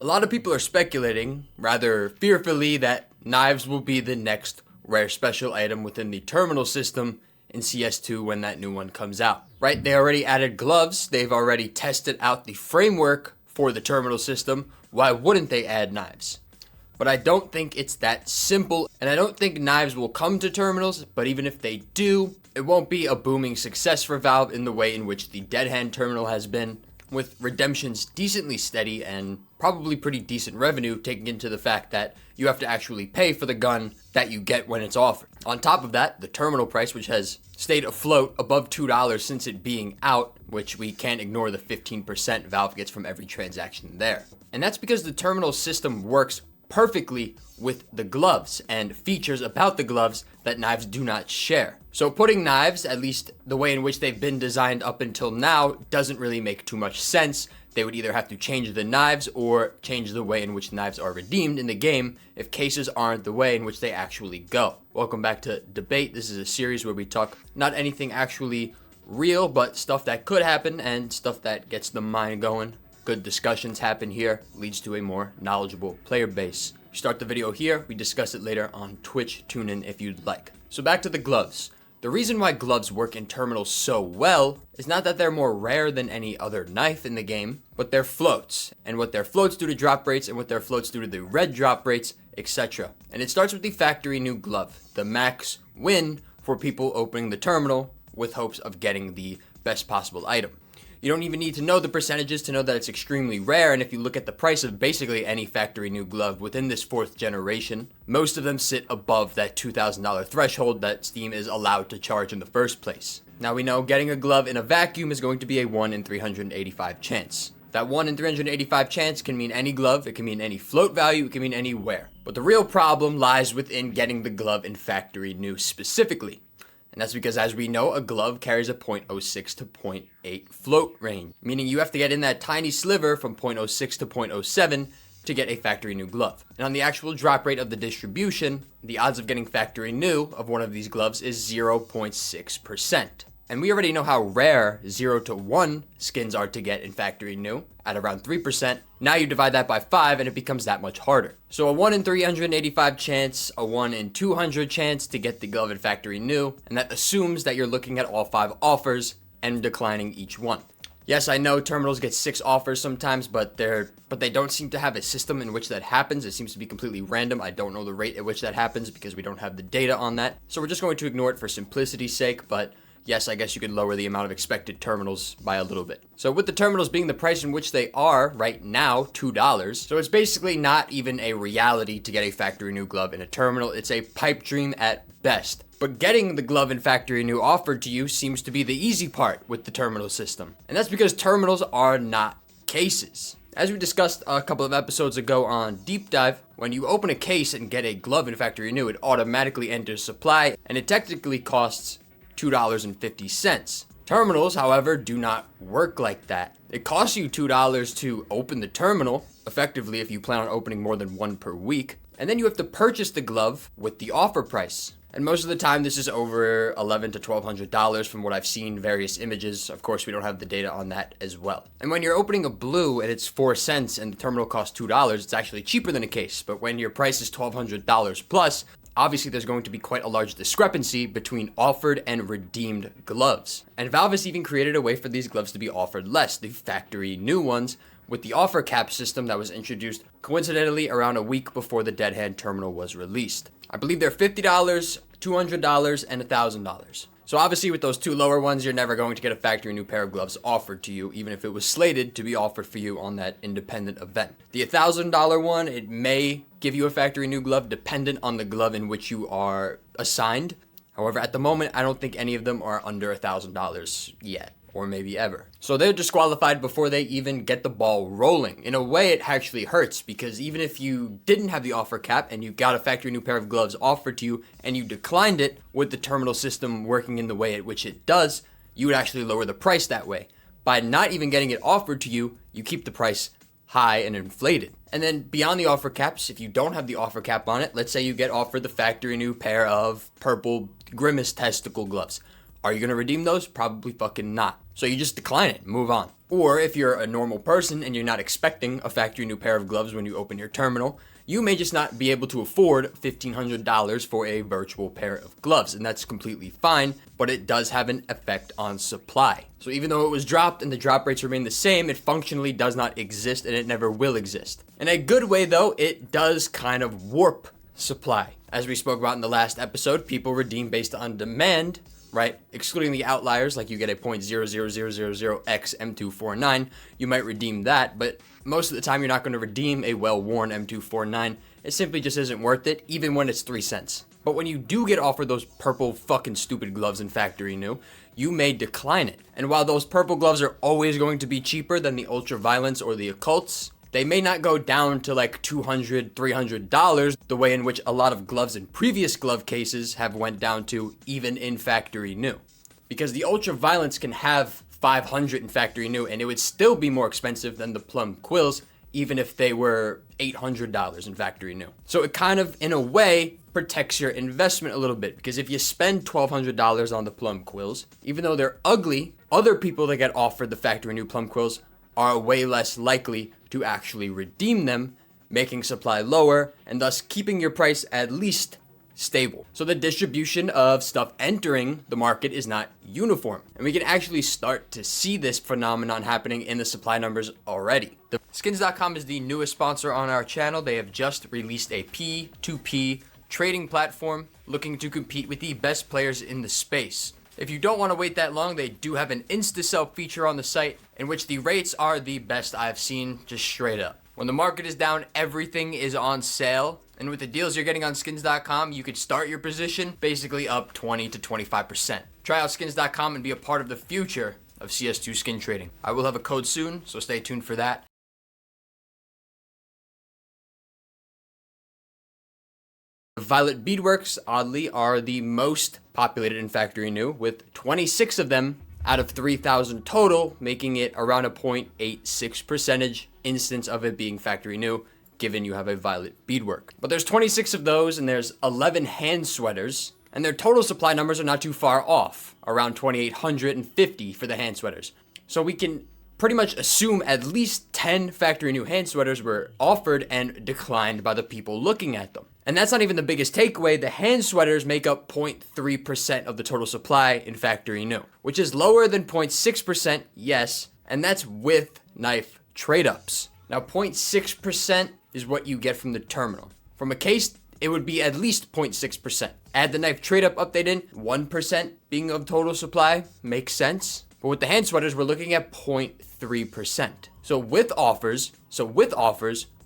A lot of people are speculating, rather fearfully, that knives will be the next rare special item within the terminal system in CS2 when that new one comes out. Right, they already added gloves, they've already tested out the framework for the terminal system. Why wouldn't they add knives? But I don't think it's that simple, and I don't think knives will come to terminals, but even if they do, it won't be a booming success for Valve in the way in which the Dead Hand terminal has been, with redemptions decently steady and probably pretty decent revenue, taking into the fact that you have to actually pay for the gun that you get when it's offered. On top of that, the terminal price, which has stayed afloat above $2 since it being out, which we can't ignore the 15% Valve gets from every transaction there. And that's because the terminal system works perfectly with the gloves and features about the gloves that knives do not share. So putting knives, at least the way in which they've been designed up until now, doesn't really make too much sense. They would either have to change the knives or change the way in which knives are redeemed in the game if cases aren't the way in which they actually go. Welcome back to Debate. This is a series where we talk not anything actually real, but stuff that could happen and stuff that gets the mind going. Good discussions happen here, leads to a more knowledgeable player base. Start the video here, we discuss it later on Twitch, tune in if you'd like. So back to the gloves. The reason why gloves work in terminals so well is not that they're more rare than any other knife in the game, but their floats, and what their floats do to drop rates, and what their floats do to the red drop rates, etc. And it starts with the factory new glove, the max win for people opening the terminal with hopes of getting the best possible item. You don't even need to know the percentages to know that it's extremely rare, and if you look at the price of basically any factory new glove within this 4th generation, most of them sit above that $2,000 threshold that Steam is allowed to charge in the first place. Now we know getting a glove in a vacuum is going to be a 1 in 385 chance. That 1 in 385 chance can mean any glove, it can mean any float value, it can mean any wear. But the real problem lies within getting the glove in factory new specifically. And that's because, as we know, a glove carries a 0.06 to 0.8 float range, meaning you have to get in that tiny sliver from 0.06 to 0.07 to get a factory new glove. And on the actual drop rate of the distribution, the odds of getting factory new of one of these gloves is 0.6%. And we already know how rare 0 to 1 skins are to get in factory new, at around 3%. Now you divide that by 5 and it becomes that much harder. So a 1 in 385 chance, a 1 in 200 chance to get the glove in factory new, and that assumes that you're looking at all 5 offers and declining each one. Yes, I know terminals get 6 offers sometimes, but they don't seem to have a system in which that happens. It seems to be completely random. I don't know the rate at which that happens because we don't have the data on that. So we're just going to ignore it for simplicity's sake, but yes, I guess you could lower the amount of expected terminals by a little bit. So with the terminals being the price in which they are right now, $2, so it's basically not even a reality to get a factory new glove in a terminal. It's a pipe dream at best. But getting the glove in factory new offered to you seems to be the easy part with the terminal system. And that's because terminals are not cases. As we discussed a couple of episodes ago on Deep Dive, when you open a case and get a glove in factory new, it automatically enters supply, and it technically costs $2.50. Terminals, however, do not work like that. It costs you $2 to open the terminal, effectively if you plan on opening more than one per week, and then you have to purchase the glove with the offer price. And most of the time this is over $1,100 to $1,200 from what I've seen, various images. Of course, we don't have the data on that as well. And when you're opening a blue and it's 4 cents and the terminal costs $2, it's actually cheaper than a case. But when your price is $1,200 plus, obviously there's going to be quite a large discrepancy between offered and redeemed gloves. And Valve has even created a way for these gloves to be offered less, the factory new ones, with the offer cap system that was introduced coincidentally around a week before the Dead Hand terminal was released. I believe they're $50, $200, and $1,000. So obviously with those 2 lower ones, you're never going to get a factory new pair of gloves offered to you, even if it was slated to be offered for you on that independent event. The $1,000 one, it may give you a factory new glove dependent on the glove in which you are assigned. However, at the moment, I don't think any of them are under $1,000 yet, or maybe ever. So they're disqualified before they even get the ball rolling. In a way, it actually hurts, because even if you didn't have the offer cap and you got a factory new pair of gloves offered to you and you declined it, with the terminal system working in the way at which it does, you would actually lower the price that way. By not even getting it offered to you, you keep the price high and inflated. And then beyond the offer caps, if you don't have the offer cap on it, let's say you get offered the factory new pair of purple Grimace testicle gloves. Are you going to redeem those? Probably fucking not. So you just decline it and move on. Or if you're a normal person and you're not expecting a factory new pair of gloves when you open your terminal, you may just not be able to afford $1,500 for a virtual pair of gloves, and that's completely fine, but it does have an effect on supply. So even though it was dropped and the drop rates remain the same, it functionally does not exist and it never will exist. In a good way though, it does kind of warp supply. As we spoke about in the last episode, people redeem based on demand, right? Excluding the outliers, like you get a 0.00000x M249, you might redeem that, but most of the time you're not going to redeem a well-worn M249. It simply just isn't worth it, even when it's 3 cents. But when you do get offered those purple fucking stupid gloves in factory new, you may decline it. And while those purple gloves are always going to be cheaper than the ultraviolence or the occults, they may not go down to like $200, $300, the way in which a lot of gloves in previous glove cases have went down to, even in factory new. Because the ultraviolence can have 500 in factory new, and it would still be more expensive than the plum quills, even if they were $800 in factory new. So it kind of, in a way, protects your investment a little bit, because if you spend $1,200 on the plum quills, even though they're ugly, other people that get offered the factory new plum quills are way less likely to actually redeem them, making supply lower and thus keeping your price at least stable. So the distribution of stuff entering the market is not uniform, and we can actually start to see this phenomenon happening in the supply numbers already. Skins.com is the newest sponsor on our channel. They have just released a P2P trading platform looking to compete with the best players in the space. If you don't want to wait that long, they do have an insta-sell feature on the site in which the rates are the best I've seen, just straight up. When the market is down, everything is on sale. And with the deals you're getting on skins.com, you could start your position basically up 20 to 25%. Try out skins.com and be a part of the future of CS2 skin trading. I will have a code soon, so stay tuned for that. The violet beadworks, oddly, are the most populated in factory new, with 26 of them out of 3,000 total, making it around a 0.86% instance of it being factory new, given you have a violet beadwork. But there's 26 of those, and there's 11 hand sweaters, and their total supply numbers are not too far off, around 2,850 for the hand sweaters. So we can pretty much assume at least 10 factory new hand sweaters were offered and declined by the people looking at them. And that's not even the biggest takeaway. The hand sweaters make up 0.3% of the total supply in factory new, which is lower than 0.6%, yes, and that's with knife trade-ups. Now 0.6% is what you get from the terminal. From a case, it would be at least 0.6%. Add the knife trade-up update in, 1% being of total supply, makes sense. But with the hand sweaters, we're looking at 0.3%. So with offers,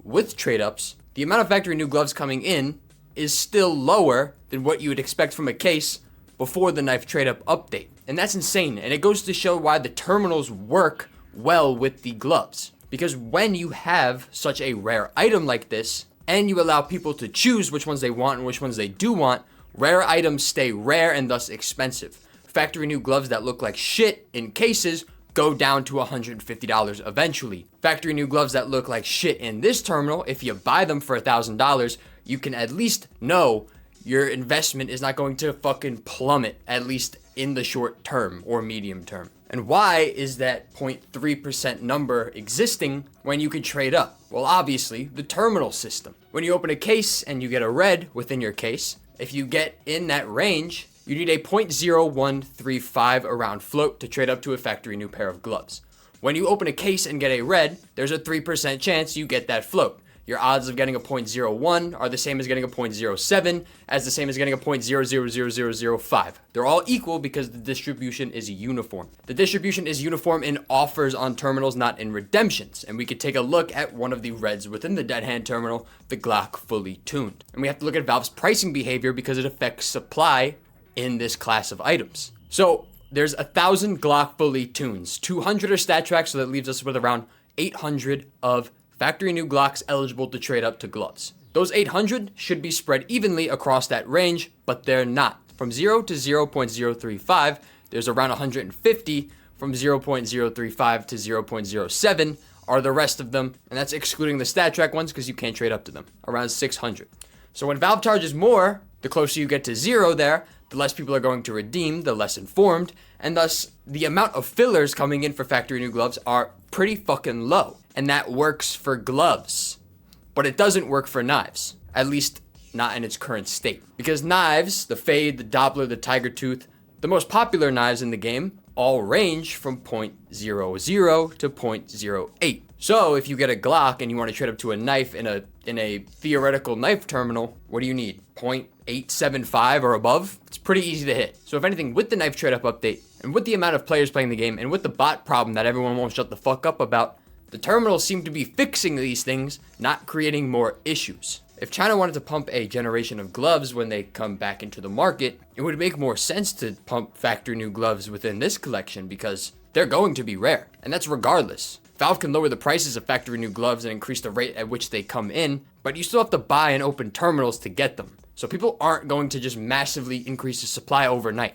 with trade-ups, the amount of factory new gloves coming in is still lower than what you would expect from a case before the knife trade-up update. And that's insane, and it goes to show why the terminals work well with the gloves. Because when you have such a rare item like this, and you allow people to choose which ones they want and which ones they do want, rare items stay rare and thus expensive. Factory new gloves that look like shit in cases go down to $150 eventually. Factory new gloves that look like shit in this terminal, if you buy them for $1,000, you can at least know your investment is not going to fucking plummet, at least in the short term or medium term. And why is that 0.3% number existing when you could trade up? Well, obviously, the terminal system. When you open a case and you get a red within your case, if you get in that range, you need a 0.0135 around float to trade up to a factory new pair of gloves. When you open a case and get a red, there's a 3% chance you get that float. Your odds of getting a 0.01 are the same as getting a 0.07, as the same as getting a 0.000005. They're all equal because the distribution is uniform. The distribution is uniform in offers on terminals, not in redemptions. And we could take a look at one of the reds within the dead hand terminal, the Glock fully tuned. And we have to look at Valve's pricing behavior because it affects supply in this class of items. So there's 1,000 Glock fully tunes, 200 are stat tracks, so that leaves us with around 800 of factory new Glocks eligible to trade up to gloves. Those 800 should be spread evenly across that range, but they're not. From 0 to 0.035, there's around 150. From 0.035 to 0.07 are the rest of them, and that's excluding the stat track ones because you can't trade up to them, around 600. So when Valve charges more, the closer you get to 0 there, the less people are going to redeem, the less informed, and thus the amount of fillers coming in for factory new gloves are pretty fucking low. And that works for gloves, but it doesn't work for knives, at least not in its current state. Because knives, the Fade, the Doppler, the Tiger Tooth, the most popular knives in the game, all range from 0.00 to 0.08. So if you get a Glock and you want to trade up to a knife in a theoretical knife terminal, what do you need? 0.875 or above? It's pretty easy to hit. So if anything, with the knife trade up update, and with the amount of players playing the game, and with the bot problem that everyone won't shut the fuck up about, the terminals seem to be fixing these things, not creating more issues. If China wanted to pump a generation of gloves when they come back into the market, it would make more sense to pump factory new gloves within this collection because they're going to be rare, and that's regardless. Valve can lower the prices of factory new gloves and increase the rate at which they come in, but you still have to buy and open terminals to get them. So people aren't going to just massively increase the supply overnight.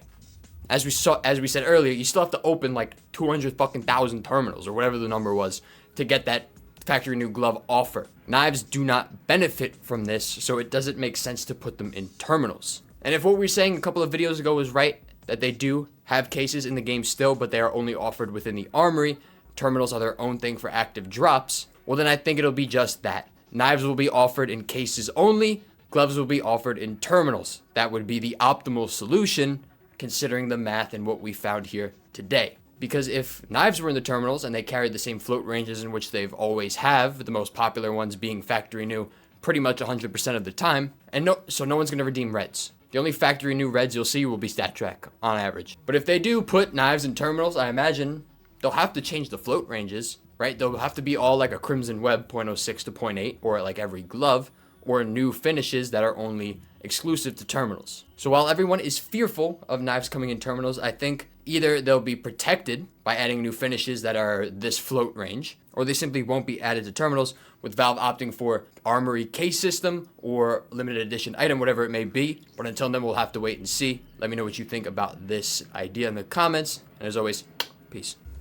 As we said earlier, you still have to open like 200,000 terminals or whatever the number was to get that factory new glove offer. Knives do not benefit from this, so it doesn't make sense to put them in terminals. And if what we were saying a couple of videos ago was right, that they do have cases in the game still, but they are only offered within the armory, terminals are their own thing for active drops, well then I think it'll be just that. Knives will be offered in cases only, gloves will be offered in terminals. That would be the optimal solution, considering the math and what we found here today. Because if knives were in the terminals and they carried the same float ranges in which they've always have, the most popular ones being factory new pretty much 100% of the time, so no one's going to redeem reds. The only factory new reds you'll see will be stat track on average. But if they do put knives in terminals, I imagine they'll have to change the float ranges, right? They'll have to be all like a Crimson Web 0.06 to 0.8 or like every glove, or new finishes that are only exclusive to terminals. So while everyone is fearful of knives coming in terminals, I think either they'll be protected by adding new finishes that are this float range, or they simply won't be added to terminals, with Valve opting for armory case system or limited edition item, whatever it may be. But until then, we'll have to wait and see. Let me know what you think about this idea in the comments. And as always, peace.